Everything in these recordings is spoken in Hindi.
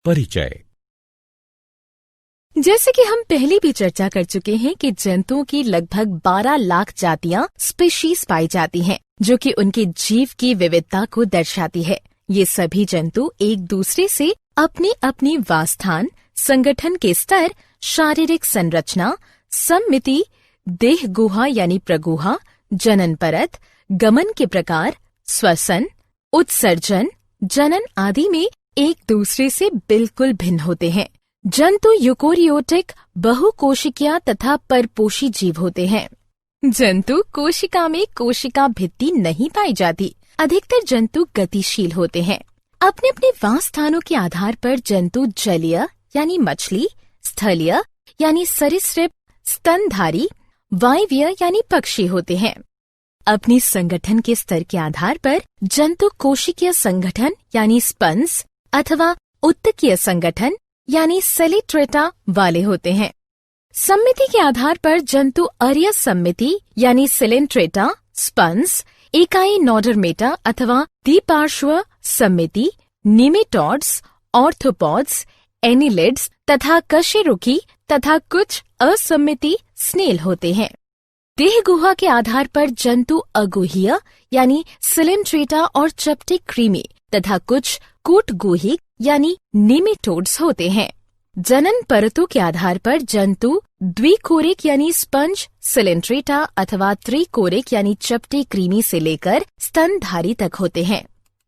परिचय। जैसे कि हम पहले भी चर्चा कर चुके हैं कि जंतुओं की लगभग 12 लाख जातियां स्पीशीज पाई जाती हैं, जो कि उनके जीव की विविधता को दर्शाती है। ये सभी जंतु एक दूसरे से अपने अपने वासस्थान, संगठन के स्तर, शारीरिक संरचना, सम्मिति, देह गुहा यानी प्रगुहा, जनन परत, गमन के प्रकार, श्वसन, उत्सर्जन, जनन आदि में एक दूसरे से बिल्कुल भिन्न होते हैं। जंतु यूकोरियोटिक, बहुकोशिकीय तथा परपोषी जीव होते हैं। जंतु कोशिका में कोशिका भित्ति नहीं पाई जाती। अधिकतर जंतु गतिशील होते हैं। अपने अपने वासस्थानों के आधार पर जंतु जलीय यानी मछली, स्थलीय यानी सरीसृप, स्तनधारी, वायवीय यानी पक्षी होते हैं। अपनी संगठन के स्तर के आधार पर जंतु कोशिकीय संगठन यानी स्पंज अथवा उत्तकीय संगठन यानी सेलिट्रेटा वाले होते हैं। सम्मिति के आधार पर जंतु अरिय सम्मिति यानी सिलेंट्रेटा, स्पंज, इकाई नोडरमेटा अथवा द्विपार्श्व सम्मिति, निमेटोड्स, ऑर्थोपॉड्स, एनिलिड्स तथा कशेरुकी तथा कुछ असम्मिति स्नेल होते हैं। देह गुहा के आधार पर जंतु अगुहीय यानी सिलेंट्रेटा और चपटे क्रीमी तथा कुछ कूटगुहिक यानी निमेटोड्स होते हैं। जनन परतों के आधार पर जंतु द्विकोरिक यानी स्पंज, सिलेंट्रेटा अथवा त्रिकोरिक यानी चपटे क्रीमी से लेकर स्तनधारी तक होते हैं।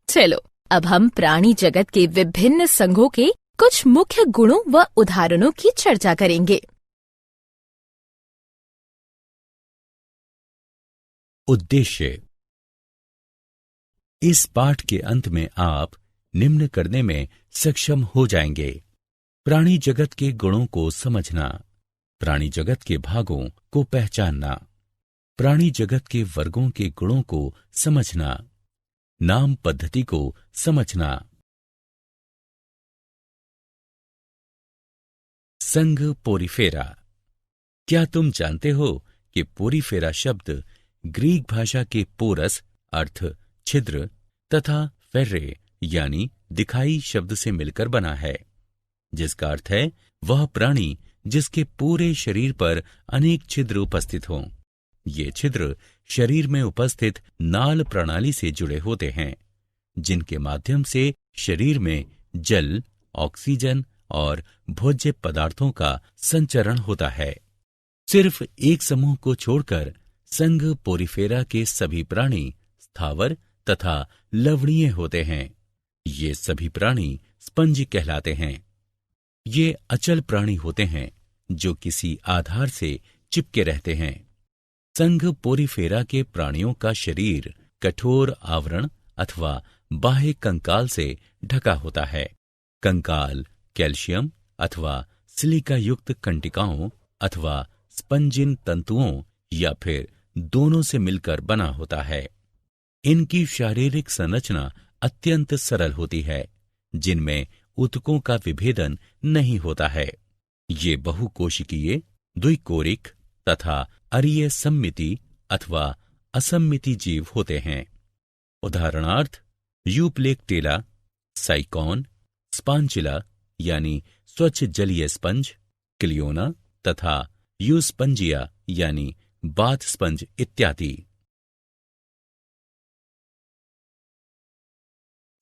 चलो अब हम प्राणी जगत के विभिन्न संघों के कुछ मुख्य गुणों व उदाहरणों की चर्चा करेंगे। उद्देश्य। इस पाठ के अंत में आप निम्न करने में सक्षम हो जाएंगे: प्राणी जगत के गुणों को समझना, प्राणी जगत के भागों को पहचानना, प्राणी जगत के वर्गों के गुणों को समझना, नाम पद्धति को समझना। संघ पोरीफेरा। क्या तुम जानते हो कि पोरीफेरा शब्द ग्रीक भाषा के पोरस अर्थ छिद्र तथा फेर्रे यानी दिखाई शब्द से मिलकर बना है, जिसका अर्थ है वह प्राणी जिसके पूरे शरीर पर अनेक छिद्र उपस्थित हों। ये छिद्र शरीर में उपस्थित नाल प्रणाली से जुड़े होते हैं, जिनके माध्यम से शरीर में जल, ऑक्सीजन और भोज्य पदार्थों का संचरण होता है। सिर्फ एक समूह को छोड़कर संघ पोरीफेरा के सभी प्राणी स्थावर तथा लवणीय होते हैं। ये सभी प्राणी स्पंज कहलाते हैं। ये अचल प्राणी होते हैं जो किसी आधार से चिपके रहते हैं। संघ पोरीफेरा के प्राणियों का शरीर कठोर आवरण अथवा बाह्य कंकाल से ढका होता है। कंकाल कैल्शियम अथवा सिलिका युक्त कंटिकाओं अथवा स्पंजिन तंतुओं या फिर दोनों से मिलकर बना होता है। इनकी शारीरिक संरचना अत्यंत सरल होती है, जिनमें ऊतकों का विभेदन नहीं होता है। ये बहुकोशिकीय, द्विकोरिक तथा अरीय सम्मिति अथवा असम्मिति जीव होते हैं। उदाहरणार्थ यूप्लेक्टेला, साइकॉन, स्पांचिला यानी स्वच्छ जलीय स्पंज, क्लियोना तथा यूस्पंजिया यानी बाथ स्पंज इत्यादि।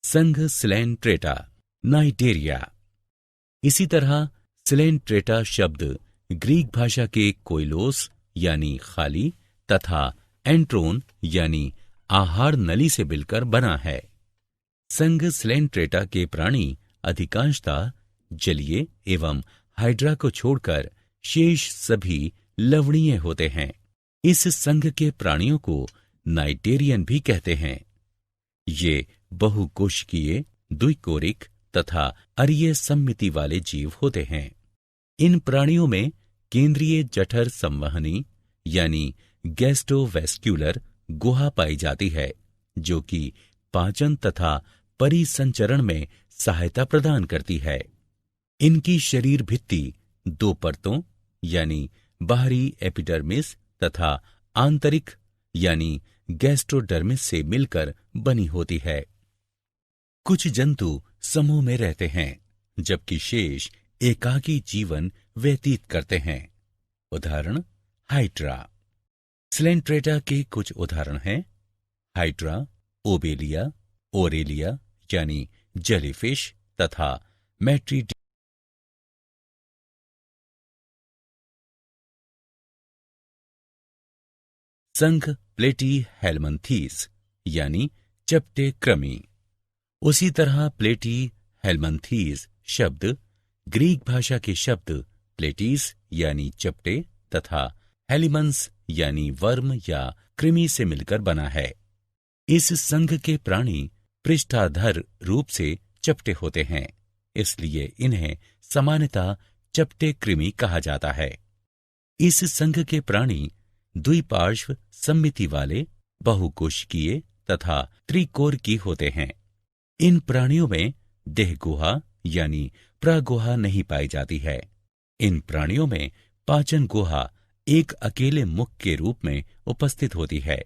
संघ सिलेंट्रेटा, नाइटेरिया। इसी तरह सिलेंट्रेटा शब्द ग्रीक भाषा के कोइलोस यानी खाली तथा एंट्रोन यानी आहार नली से मिलकर बना है। संघ सिलेंट्रेटा के प्राणी अधिकांशतः जलीय एवं हाइड्रा को छोड़कर शेष सभी लवणीय होते हैं। इस संघ के प्राणियों को नाइटेरियन भी कहते हैं। ये बहुकोशिकीय, द्विकोरिक तथा अरीय सम्मिति वाले जीव होते हैं। इन प्राणियों में केंद्रीय जठर संवहनी यानी गैस्ट्रोवेस्क्युलर गुहा पाई जाती है, जो कि पाचन तथा परिसंचरण में सहायता प्रदान करती है। इनकी शरीर भित्ति दो परतों यानी बाहरी एपिडर्मिस तथा आंतरिक यानी गैस्ट्रोडर्मिस से मिलकर बनी होती है। कुछ जंतु समूह में रहते हैं, जबकि शेष एकाकी जीवन व्यतीत करते हैं। उदाहरण हाइड्रा। स्लेंट्रेटा के कुछ उदाहरण हैं हाइड्रा, ओबेलिया, ओरेलिया यानी जेलीफिश तथा मैट्रीडी। संघ प्लेटी हेलमंथीस यानी चपटे कृमि। उसी तरह प्लेटी हेलमंथीस शब्द ग्रीक भाषा के शब्द प्लेटीस यानी चपटे तथा हेलिमंस यानी वर्म या कृमि से मिलकर बना है। इस संघ के प्राणी पृष्ठाधर रूप से चपटे होते हैं, इसलिए इन्हें सामान्यतः चपटे कृमि कहा जाता है। इस संघ के प्राणी द्विपार्श्व सममिति वाले, बहुकोशिकीय तथा त्रिकोरकी होते हैं। इन प्राणियों में देहगुहा यानी प्रगुहा नहीं पाई जाती है। इन प्राणियों में पाचन गुहा एक अकेले मुख के रूप में उपस्थित होती है।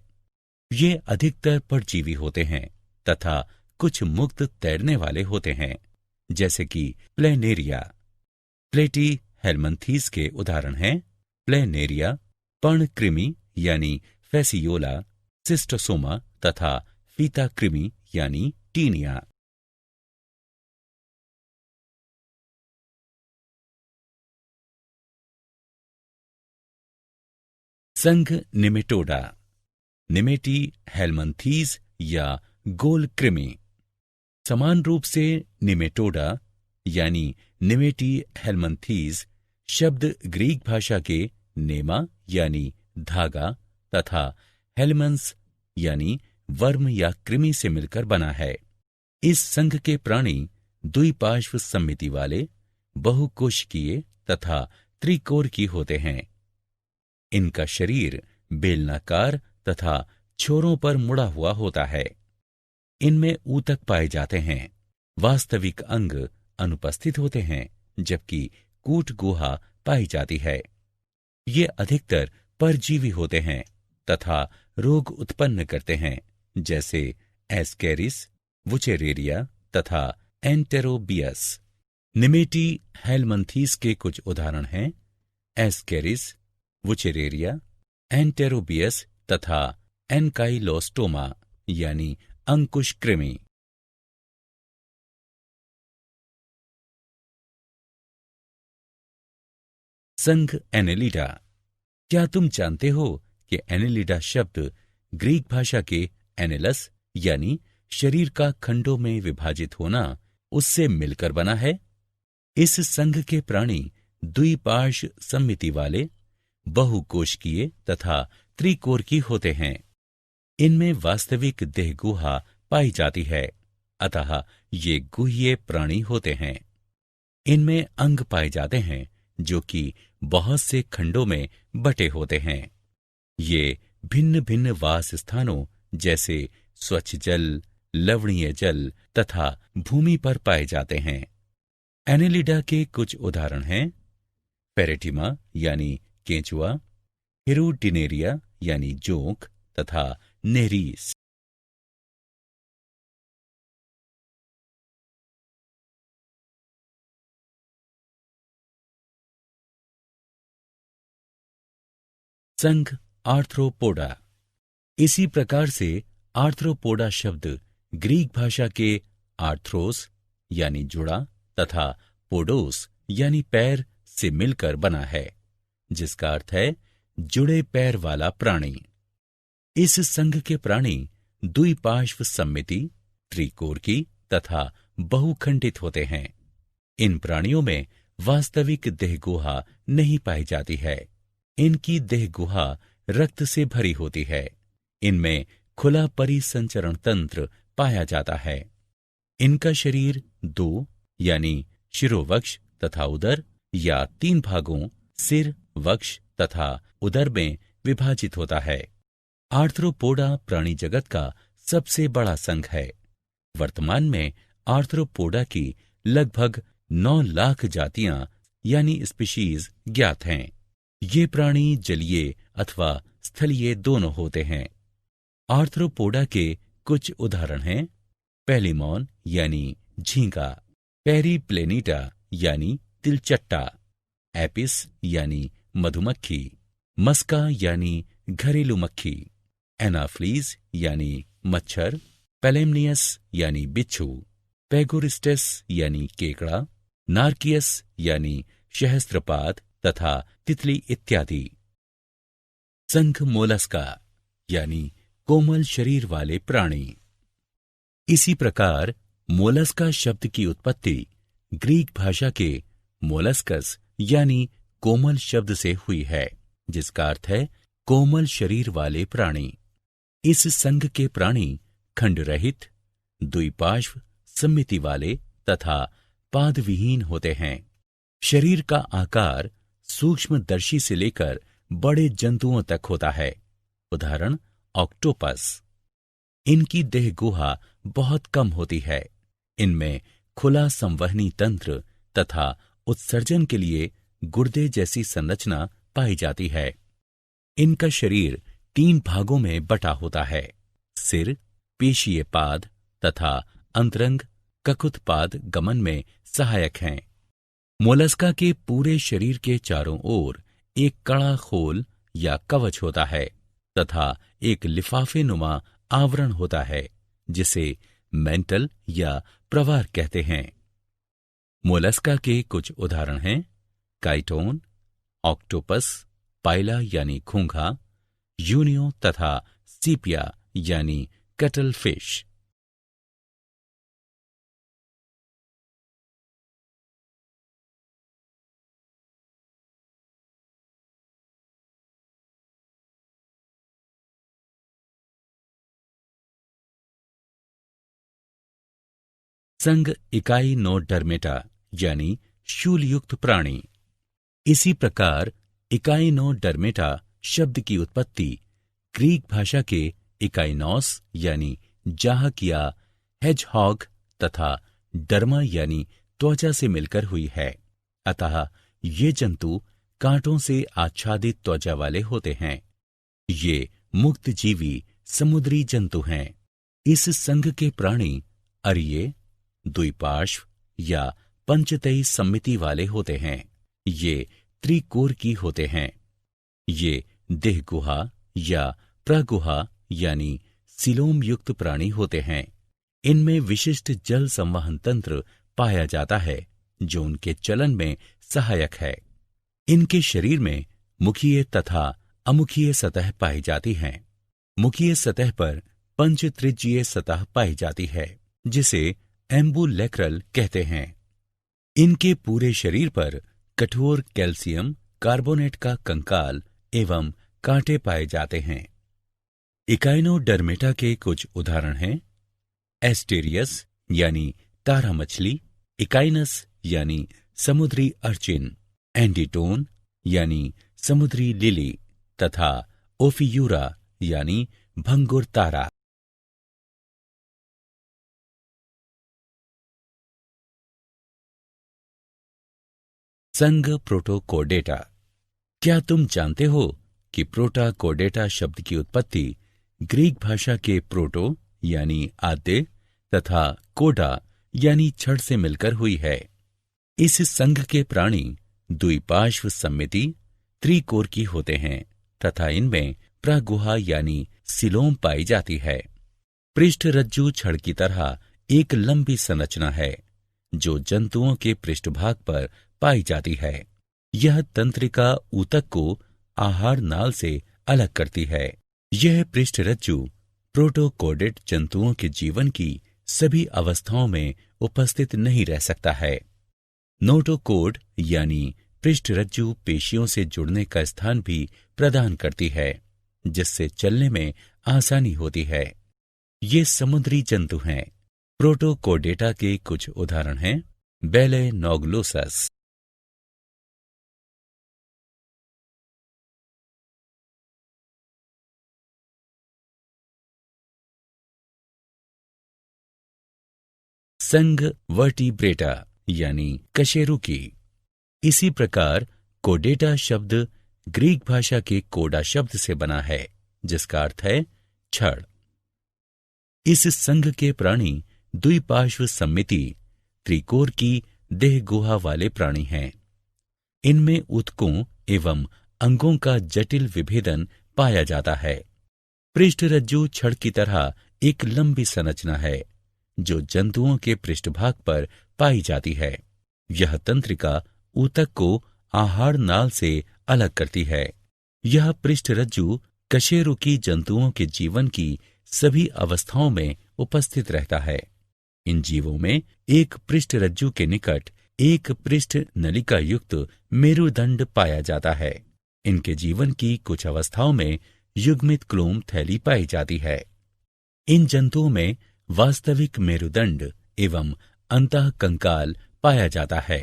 ये अधिकतर परजीवी होते हैं तथा कुछ मुक्त तैरने वाले होते हैं, जैसे कि प्लेनेरिया। प्लेटी हेलमंथीस के उदाहरण हैं प्लेनेरिया, पर्णकृमि यानी फेसियोला, सिस्टोसोमा तथा फीता कृमि यानी टीनिया। संघ निमेटोडा। निमेटी हेलमंथीस या गोल कृमि। समान रूप से निमेटोडा यानी निमेटी हेलमंथीस शब्द ग्रीक भाषा के नेमा यानी धागा तथा हेलमंस यानी वर्म या कृमि से मिलकर बना है। इस संघ के प्राणी द्विपार्श्व सममिति वाले, बहुकोशिकीय तथा त्रिकोरकी होते हैं। इनका शरीर बेलनाकार तथा छोरों पर मुड़ा हुआ होता है। इनमें ऊतक पाए जाते हैं। वास्तविक अंग अनुपस्थित होते हैं, जबकि कूट गुहा पाई जाती है। ये अधिकतर परजीवी होते हैं तथा रोग उत्पन्न करते हैं, जैसे एस्केरिस, वुचेरेरिया तथा एंटेरोबियस। निमेटी हेलमंथीस के कुछ उदाहरण हैं एस्केरिस, वुचेरेरिया, एंटेरोबियस तथा एनकाइलोस्टोमा यानी अंकुश कृमि। संघ एनेलिडा। क्या तुम जानते हो कि एनेलिडा शब्द ग्रीक भाषा के एनेलस यानी शरीर का खंडों में विभाजित होना उससे मिलकर बना है? इस संघ के प्राणी द्विपार्श्व सममिति वाले, बहुकोशिकीय तथा त्रिकोरकी होते हैं। इनमें वास्तविक देहगुहा पाई जाती है, अतः ये गुह्य प्राणी होते हैं। इनमें अंग पाए जाते हैं जो कि बहुत से खंडों में बटे होते हैं। ये भिन्न भिन्न वास स्थानों जैसे स्वच्छ जल, लवणीय जल तथा भूमि पर पाए जाते हैं। एनेलिडा के कुछ उदाहरण हैं पेरेटिमा यानी केंचुआ, हिरुडिनेरिया यानी जोंक तथा नेरीस। संघ आर्थ्रोपोडा। इसी प्रकार से आर्थ्रोपोडा शब्द ग्रीक भाषा के आर्थ्रोस यानी जुड़ा तथा पोडोस यानी पैर से मिलकर बना है, जिसका अर्थ है जुड़े पैर वाला प्राणी। इस संघ के प्राणी द्विपार्श्व सममिति, त्रिकोरकी तथा बहुखंडित होते हैं। इन प्राणियों में वास्तविक देहगुहा नहीं पाई जाती है। इनकी देहगुहा रक्त से भरी होती है। इनमें खुला परिसंचरण तंत्र पाया जाता है। इनका शरीर दो यानी शिरोवक्ष तथा उदर या तीन भागों सिर, वक्ष तथा उदर में विभाजित होता है। आर्थ्रोपोडा प्राणी जगत का सबसे बड़ा संघ है। वर्तमान में आर्थ्रोपोडा की लगभग 9 लाख जातियां यानी स्पीशीज ज्ञात हैं। ये प्राणी जलीय अथवा स्थलीय दोनों होते हैं। आर्थ्रोपोडा के कुछ उदाहरण हैं पेलिमॉन यानी झींगा, पेरीप्लेनिटा यानी तिलचट्टा, एपिस यानी मधुमक्खी, मस्का यानी घरेलू मक्खी, एनाफ्लीज यानी मच्छर, पेलेमनियस यानी बिच्छू, पेगोरिस्टेस यानी केकड़ा, नार्कियस यानी सहस्त्रपाद तथा तितली इत्यादि। संघ मोलस्का यानी कोमल शरीर वाले प्राणी। इसी प्रकार मोलस्का शब्द की उत्पत्ति ग्रीक भाषा के मोलस्कस यानी कोमल शब्द से हुई है, जिसका अर्थ है कोमल शरीर वाले प्राणी। इस संघ के प्राणी खंड रहित, द्विपार्श्व सममिति वाले तथा पादविहीन होते हैं। शरीर का आकार सूक्ष्मदर्शी से लेकर बड़े जंतुओं तक होता है, उदाहरण ऑक्टोपस। इनकी देह गुहा बहुत कम होती है। इनमें खुला संवहनी तंत्र तथा उत्सर्जन के लिए गुर्दे जैसी संरचना पाई जाती है। इनका शरीर 3 भागों में बटा होता है, सिर, पेशीय पाद तथा अंतरंग ककुत पाद गमन में सहायक हैं। मोलस्का के पूरे शरीर के चारों ओर एक कड़ा खोल या कवच होता है तथा एक लिफाफे नुमा आवरण होता है, जिसे मेंटल या प्रवार कहते हैं। मोलस्का के कुछ उदाहरण हैं काइटोन, ऑक्टोपस, पाइला यानी घोंघा, यूनियो तथा सीपिया यानी कटल फिश। संघ इकाइनोडर्मेटा यानी शूलयुक्त प्राणी। इसी प्रकार इकाइनोडर्मेटा शब्द की उत्पत्ति ग्रीक भाषा के इकाइनोस यानी जाहक या हेजहॉग तथा डर्मा यानी त्वचा से मिलकर हुई है। अतः ये जंतु कांटों से आच्छादित त्वचा वाले होते हैं। ये मुक्त जीवी समुद्री जंतु हैं। इस संघ के प्राणी अरिये, द्विपार्श्व या पंचतई सम्मिति वाले होते हैं। ये त्रिकोर की होते हैं। ये देह गुहा या प्रगुहा यानी सिलोम युक्त प्राणी होते हैं। इनमें विशिष्ट जल संवहन तंत्र पाया जाता है, जो उनके चलन में सहायक है। इनके शरीर में मुखीय तथा अमुखीय सतह पाई जाती हैं। मुखीय सतह पर पंचत्रिज्यीय सतह पाई जाती है, जिसे एम्बुलेक्रल कहते हैं। इनके पूरे शरीर पर कठोर कैल्शियम कार्बोनेट का कंकाल एवं कांटे पाए जाते हैं। इकाइनोडर्मेटा के कुछ उदाहरण हैं एस्टेरियस यानी तारा मछली, इकाइनस यानी समुद्री अर्चिन, एंडीटोन यानी समुद्री लिली तथा ओफियूरा यानी भंगुर तारा। संघ प्रोटोकोडेटा। क्या तुम जानते हो कि प्रोटाकोडेटा शब्द की उत्पत्ति ग्रीक भाषा के प्रोटो यानी आद्य तथा कोडा यानी छड़ से मिलकर हुई है। इस संघ के प्राणी द्विपार्श्व सम्मिति त्रिकोर की होते हैं तथा इनमें प्रगुहा यानी सिलोम पाई जाती है। पृष्ठरज्जु छड़ की तरह एक लंबी संरचना है, जो जंतुओं के पृष्ठभाग पर पाई जाती है। यह तंत्रिका ऊतक को आहार नाल से अलग करती है। यह पृष्ठरज्जु प्रोटोकोडेट जंतुओं के जीवन की सभी अवस्थाओं में उपस्थित नहीं रह सकता है। नोटोकोड यानी पृष्ठरज्जु पेशियों से जुड़ने का स्थान भी प्रदान करती है, जिससे चलने में आसानी होती है। ये समुद्री जंतु हैं। प्रोटोकोडेटा के कुछ उदाहरण हैं बेलेनोग्लोसस, संघ वर्टिब्रेटा यानी कशेरुकी। इसी प्रकार कोडेटा शब्द ग्रीक भाषा के कोडा शब्द से बना है, जिसका अर्थ है छड़। इस संघ के प्राणी द्विपार्श्व सम्मिति त्रिकोर की देह गुहा वाले प्राणी हैं। इनमें ऊतकों एवं अंगों का जटिल विभेदन पाया जाता है। पृष्ठरज्जु छड़ की तरह एक लंबी संरचना है जो जंतुओं के पृष्ठभाग पर पाई जाती है। यह तंत्रिका ऊतक को आहार नाल से अलग करती है। यह पृष्ठरज्जु कशेरुकी जंतुओं के जीवन की सभी अवस्थाओं में उपस्थित रहता है। इन जीवों में एक पृष्ठरज्जु के निकट एक पृष्ठ नलिका युक्त मेरुदंड पाया जाता है। इनके जीवन की कुछ अवस्थाओं में युग्मित क्लोम थैली पाई जाती है। इन जंतुओं में वास्तविक मेरुदंड एवं अंतः कंकाल पाया जाता है।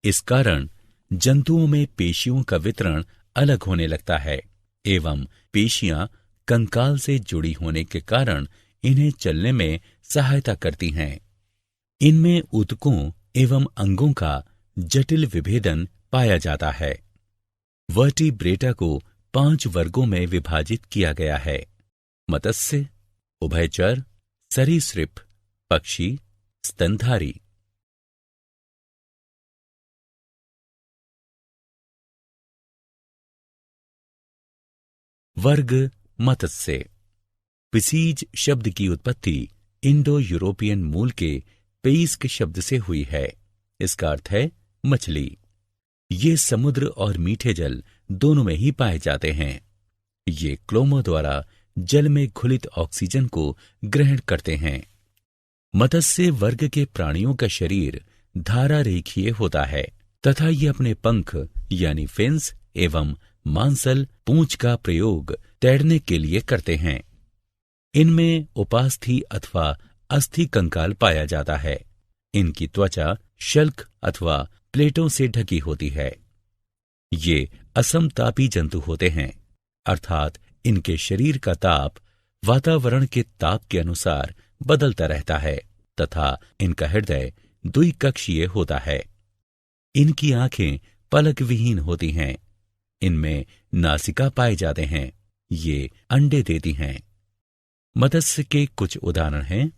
इस कारण जंतुओं में पेशियों का वितरण अलग होने लगता है एवं पेशियां कंकाल से जुड़ी होने के कारण इन्हें चलने में सहायता करती हैं। इनमें ऊतकों एवं अंगों का जटिल विभेदन पाया जाता है। वर्टिब्रेटा को 5 वर्गों में विभाजित किया गया है: मत्स्य, उभयचर, सरीसृप, पक्षी, स्तनधारी। वर्ग मत्स्य। पिसीज शब्द की उत्पत्ति इंडो यूरोपियन मूल के पेइस्क शब्द से हुई है। इसका अर्थ है मछली। ये समुद्र और मीठे जल दोनों में ही पाए जाते हैं। ये क्लोमों द्वारा जल में घुलित ऑक्सीजन को ग्रहण करते हैं। मत्स्य वर्ग के प्राणियों का शरीर धारा रेखीय होता है तथा ये अपने पंख यानी फिन्स एवं मांसल पूंछ का प्रयोग तैरने के लिए करते हैं। इनमें उपास्थि अथवा अस्थि कंकाल पाया जाता है। इनकी त्वचा शल्क अथवा प्लेटों से ढकी होती है। ये असमतापी जंतु होते हैं, अर्थात इनके शरीर का ताप वातावरण के ताप के अनुसार बदलता रहता है तथा इनका हृदय द्विकक्षीय होता है। इनकी आंखें पलक विहीन होती हैं। इनमें नासिका पाए जाते हैं। ये अंडे देती हैं। मत्स्य के कुछ उदाहरण हैं: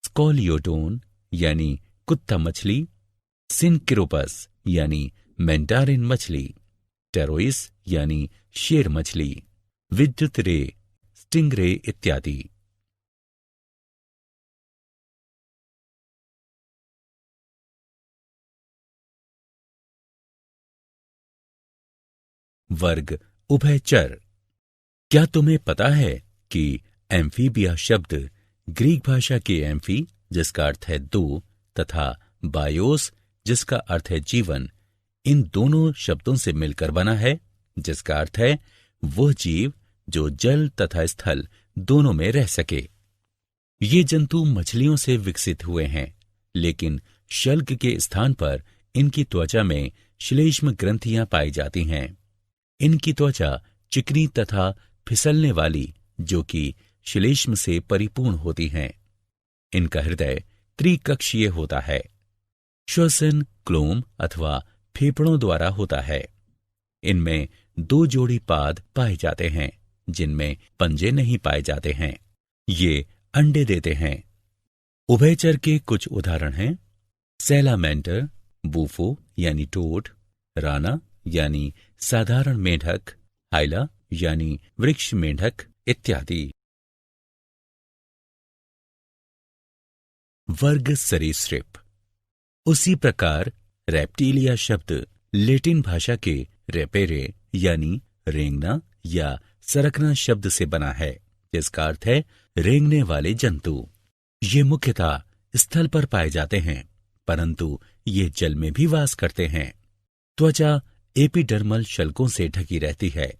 स्कोलियोटोन यानी कुत्ता मछली, सिनक्रोपस यानी मैंडारिन मछली, टेरोइस यानी शेर मछली, विद्युत रे, स्टिंगरे इत्यादि। वर्ग उभयचर। क्या तुम्हें पता है कि एम्फीबिया शब्द ग्रीक भाषा के एम्फी जिसका अर्थ है दो तथा बायोस जिसका अर्थ है जीवन, इन दोनों शब्दों से मिलकर बना है, जिसका अर्थ है वह जीव जो जल तथा स्थल दोनों में रह सके। ये जंतु मछलियों से विकसित हुए हैं, लेकिन शल्क के स्थान पर इनकी त्वचा में श्लेष्म ग्रंथियां पाई जाती हैं। इनकी त्वचा चिकनी तथा फिसलने वाली जो कि श्लेष्म से परिपूर्ण होती हैं। इनका हृदय त्रिकक्षीय होता है। श्वसन क्लोम अथवा फेफड़ों द्वारा होता है। इनमें 2 जोड़ी पाद पाए जाते हैं जिनमें पंजे नहीं पाए जाते हैं। ये अंडे देते हैं। उभयचर के कुछ उदाहरण हैं: सैलामेंटर, बूफो यानी टोड, राना यानी साधारण मेंढक, हाइला यानी वृक्ष मेंढक इत्यादि। वर्ग सरीसृप। उसी प्रकार रेप्टिलिया शब्द लैटिन भाषा के रेपेरे यानी रेंगना या सरकना शब्द से बना है, जिसका अर्थ है रेंगने वाले जंतु। ये मुख्यतः स्थल पर पाए जाते हैं, परंतु ये जल में भी वास करते हैं। त्वचा एपिडर्मल शल्कों से ढकी रहती है।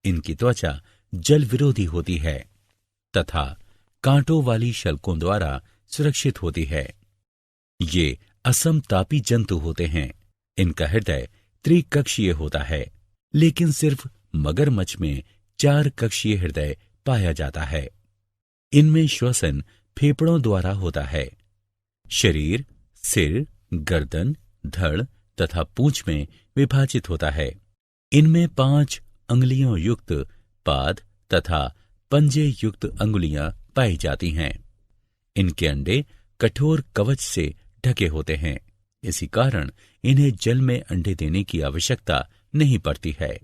इनकी त्वचा जल विरोधी होती है तथा कांटों वाली शल्कों द्वारा सुरक्षित होती है। ये असमतापी जंतु होते हैं। इनका हृदय त्रिकक्षीय होता है, लेकिन सिर्फ मगरमच्छ में 4 कक्षीय हृदय पाया जाता है। इनमें श्वसन फेफड़ों द्वारा होता है। शरीर सिर, गर्दन, धड़ तथा पूंछ में विभाजित होता है। इनमें 5 अंगुलियों युक्त पाद तथा पंजे युक्त अंगुलियां पाई जाती हैं। इनके अंडे कठोर कवच से ढके होते हैं। इसी कारण इन्हें जल में अंडे देने की आवश्यकता नहीं पड़ती है।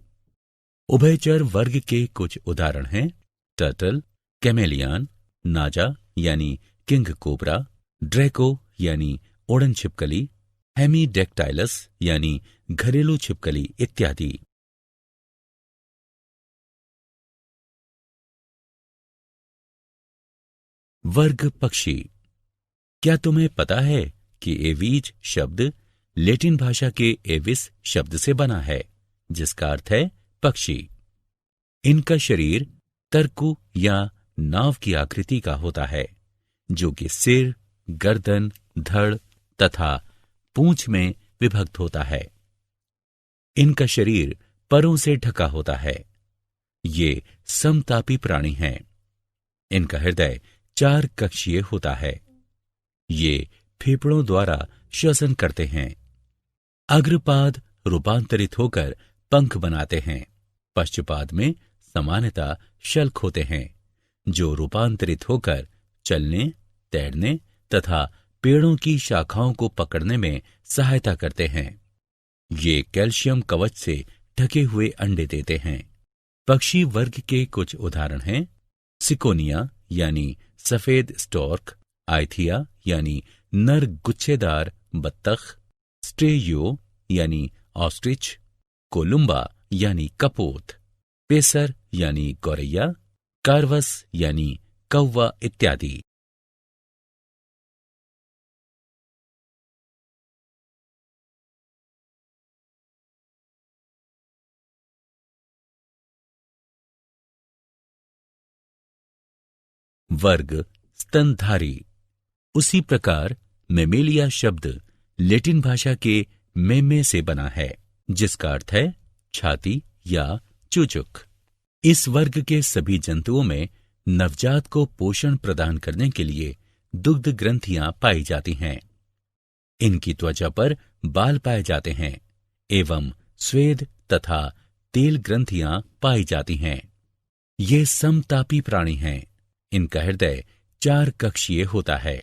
उभयचर वर्ग के कुछ उदाहरण हैं टर्टल, कैमेलियन, नाजा यानी किंग कोबरा, ड्रैको यानी ओडन छिपकली, हेमीडेक्टाइलस यानी घरेलू छिपकली इत्यादि। वर्ग पक्षी। क्या तुम्हें पता है कि एवीज शब्द लैटिन भाषा के एविस शब्द से बना है, जिसका अर्थ है पक्षी। इनका शरीर तरकु या नाव की आकृति का होता है, जो कि सिर, गर्दन, धड़ तथा पूंछ में विभक्त होता है। इनका शरीर परों से ढका होता है। ये समतापी प्राणी हैं। इनका हृदय 4 कक्षीय होता है। ये फेफड़ों द्वारा श्वसन करते हैं। अग्रपाद रूपांतरित होकर पंख बनाते हैं। पश्चपाद में सामान्यतः शल्क होते हैं, जो रूपांतरित होकर चलने, तैरने तथा पेड़ों की शाखाओं को पकड़ने में सहायता करते हैं। ये कैल्शियम कवच से ढके हुए अंडे देते हैं। पक्षी वर्ग के कुछ उदाहरण हैं सिकोनिया यानी सफेद स्टॉर्क, आइथिया यानी नर गुच्छेदार बत्तख, स्ट्रेयो यानी ऑस्ट्रिच, कोलुम्बा यानी कपोत, पेसर यानी गौरैया, कार्वस यानी कौवा इत्यादि। वर्ग स्तनधारी। उसी प्रकार मेमेलिया शब्द लैटिन भाषा के मेमे से बना है, जिसका अर्थ है छाती या चूचुक। इस वर्ग के सभी जंतुओं में नवजात को पोषण प्रदान करने के लिए दुग्ध ग्रंथियां पाई जाती हैं। इनकी त्वचा पर बाल पाए जाते हैं एवं स्वेद तथा तेल ग्रंथियां पाई जाती हैं। ये समतापी प्राणी हैं। इनका हृदय 4 कक्षीय होता है।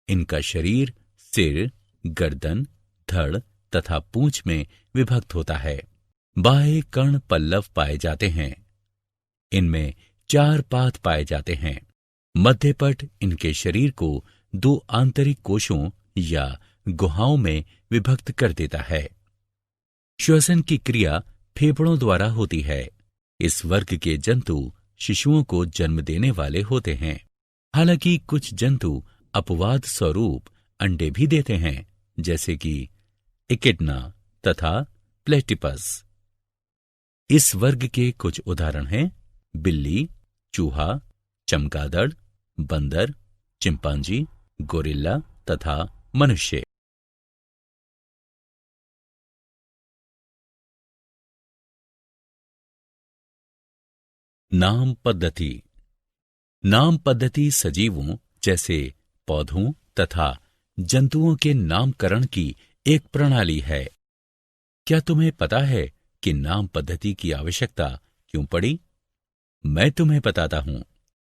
इनका शरीर सिर, गर्दन, धड़ तथा पूंछ में विभक्त होता है। बाह्य कर्ण पल्लव पाए जाते हैं। इनमें 4 पाद पाए जाते हैं। मध्यपट इनके शरीर को 2 आंतरिक कोशों या गुहाओं में विभक्त कर देता है। श्वसन की क्रिया फेफड़ों द्वारा होती है। इस वर्ग के जंतु शिशुओं को जन्म देने वाले होते हैं। हालांकि कुछ जंतु अपवाद स्वरूप अंडे भी देते हैं, जैसे कि इकिडना तथा प्लेटिपस। इस वर्ग के कुछ उदाहरण हैं बिल्ली, चूहा, चमगादड़, बंदर, चिंपांजी, गोरिल्ला तथा मनुष्य। नाम पद्धति। नाम पद्धति सजीवों जैसे पौधों तथा जंतुओं के नामकरण की एक प्रणाली है। क्या तुम्हें पता है कि नाम पद्धति की आवश्यकता क्यों पड़ी? मैं तुम्हें बताता हूं।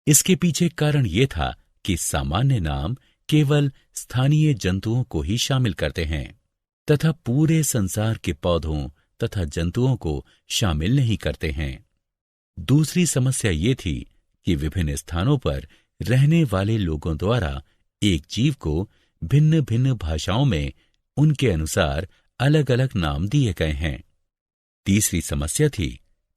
इसके पीछे कारण यह था कि सामान्य नाम केवल स्थानीय जंतुओं को ही शामिल करते हैं तथा पूरे संसार के पौधों तथा जंतुओं को शामिल नहीं करते हैं। दूसरी समस्या ये थी कि विभिन्न स्थानों पर रहने वाले लोगों द्वारा एक जीव को भिन्न भिन्न भाषाओं में उनके अनुसार अलग अलग नाम दिए गए हैं। तीसरी समस्या थी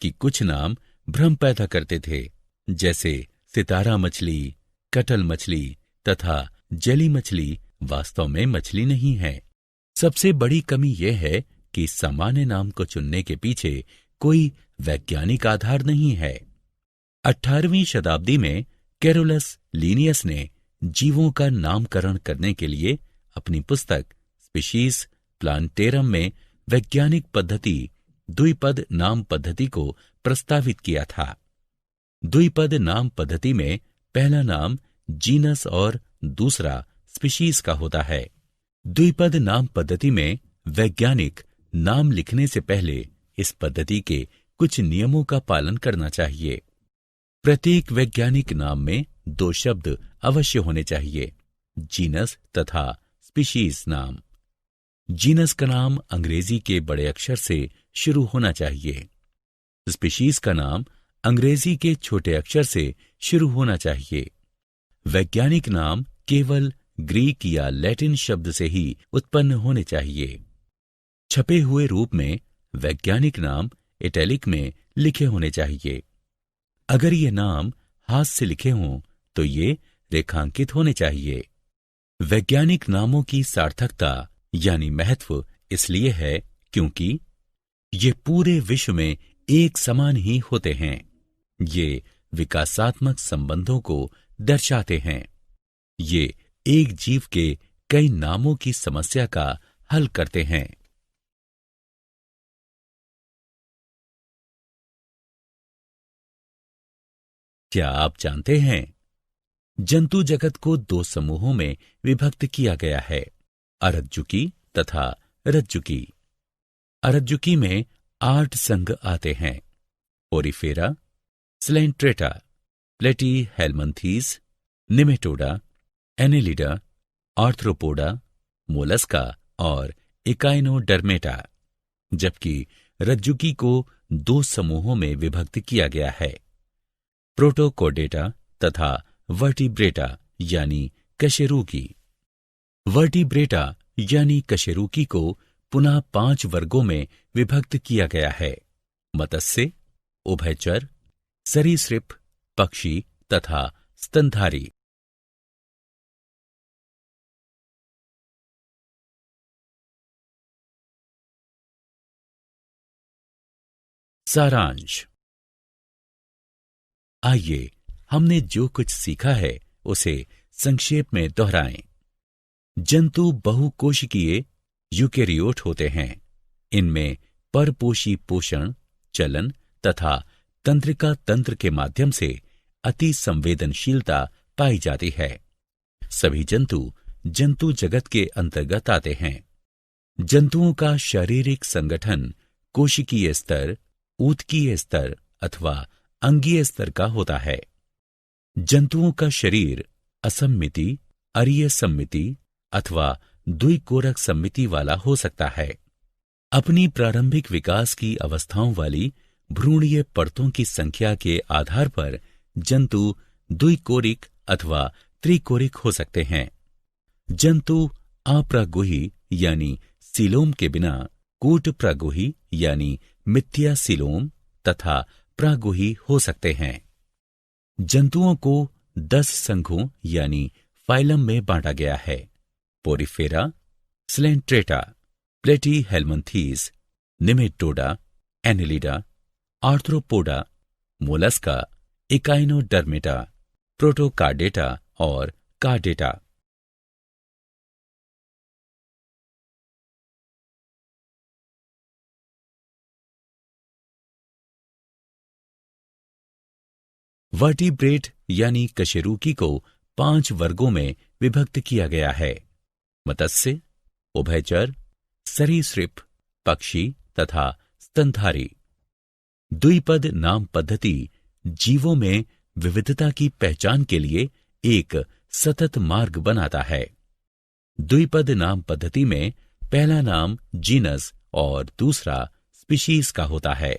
कि कुछ नाम भ्रम पैदा करते थे, जैसे सितारा मछली, कटल मछली तथा जली मछली वास्तव में मछली नहीं है। सबसे बड़ी कमी यह है कि सामान्य नाम को चुनने के पीछे कोई वैज्ञानिक आधार नहीं है। 18वीं शताब्दी में कैरोलस लीनियस ने जीवों का नामकरण करने के लिए अपनी पुस्तक स्पीशीज प्लांटेरम में वैज्ञानिक पद्धति द्विपद नाम पद्धति को प्रस्तावित किया था। द्विपद नाम पद्धति में पहला नाम जीनस और दूसरा स्पीशीज का होता है। द्विपद नाम पद्धति में वैज्ञानिक नाम लिखने से पहले इस पद्धति के कुछ नियमों का पालन करना चाहिए। प्रत्येक वैज्ञानिक नाम में 2 शब्द अवश्य होने चाहिए, जीनस तथा स्पीशीज नाम। जीनस का नाम अंग्रेजी के बड़े अक्षर से शुरू होना चाहिए। स्पीशीज का नाम अंग्रेजी के छोटे अक्षर से शुरू होना चाहिए। वैज्ञानिक नाम केवल ग्रीक या लैटिन शब्द से ही उत्पन्न होने चाहिए। छपे हुए रूप में वैज्ञानिक नाम इटैलिक में लिखे होने चाहिए। अगर ये नाम हाथ से लिखे हों तो ये रेखांकित होने चाहिए। वैज्ञानिक नामों की सार्थकता यानी महत्व इसलिए है क्योंकि ये पूरे विश्व में एक समान ही होते हैं। ये विकासात्मक संबंधों को दर्शाते हैं। ये एक जीव के कई नामों की समस्या का हल करते हैं। क्या आप जानते हैं जंतु जगत को दो समूहों में विभक्त किया गया है, अरज्जुकी तथा रज्जुकी। अरज्जुकी में 8 संघ आते हैं, Porifera, Coelenterata, Platyhelminthes, Nematoda, Annelida, Arthropoda, Mollusca और इकाइनोडर्मेटा। जबकि रज्जुकी को 2 समूहों में विभक्त किया गया है, प्रोटोकोडेटा तथा वर्टिब्रेटा यानी कशेरुकी। वर्टिब्रेटा यानी कशेरुकी को पुनः 5 वर्गों में विभक्त किया गया है, मत्स्य, उभयचर, सरीसृप, पक्षी तथा स्तनधारी। सारांश। आइए हमने जो कुछ सीखा है उसे संक्षेप में दोहराएं। जंतु बहुकोशिकीय यूकेरियोट होते हैं। इनमें परपोषी पोषण, चलन तथा तंत्रिका तंत्र के माध्यम से अति संवेदनशीलता पाई जाती है। सभी जंतु जंतु जगत के अंतर्गत आते हैं। जंतुओं का शारीरिक संगठन कोशिकीय स्तर, ऊतकीय स्तर अथवा अंगीय स्तर का होता है। जंतुओं का शरीर असममिति, अरीय सममिति अथवा द्विकोरक सममिति वाला हो सकता है। अपनी प्रारंभिक विकास की अवस्थाओं वाली भ्रूणीय परतों की संख्या के आधार पर जंतु द्विकोरिक अथवा त्रिकोरिक हो सकते हैं। जंतु अप्रागुही यानी सीलोम के बिना कूट प्रागुही यानी मिथ्या सीलोम तथा प्रागुही हो सकते हैं। जंतुओं को 10 संघों यानी फाइलम में बांटा गया है, Porifera, Coelenterata, Platyhelminthes, Nematoda, Annelida, Arthropoda, Mollusca, Echinodermata, Protochordata और कार्डेटा। वर्टिब्रेट यानी कशेरुकी को 5 वर्गों में विभक्त किया गया है, मत्स्य, उभयचर, सरीसृप, पक्षी तथा स्तनधारी। द्विपद नाम पद्धति जीवों में विविधता की पहचान के लिए एक सतत मार्ग बनाता है। द्विपद नाम पद्धति में पहला नाम जीनस और दूसरा स्पीशीज का होता है।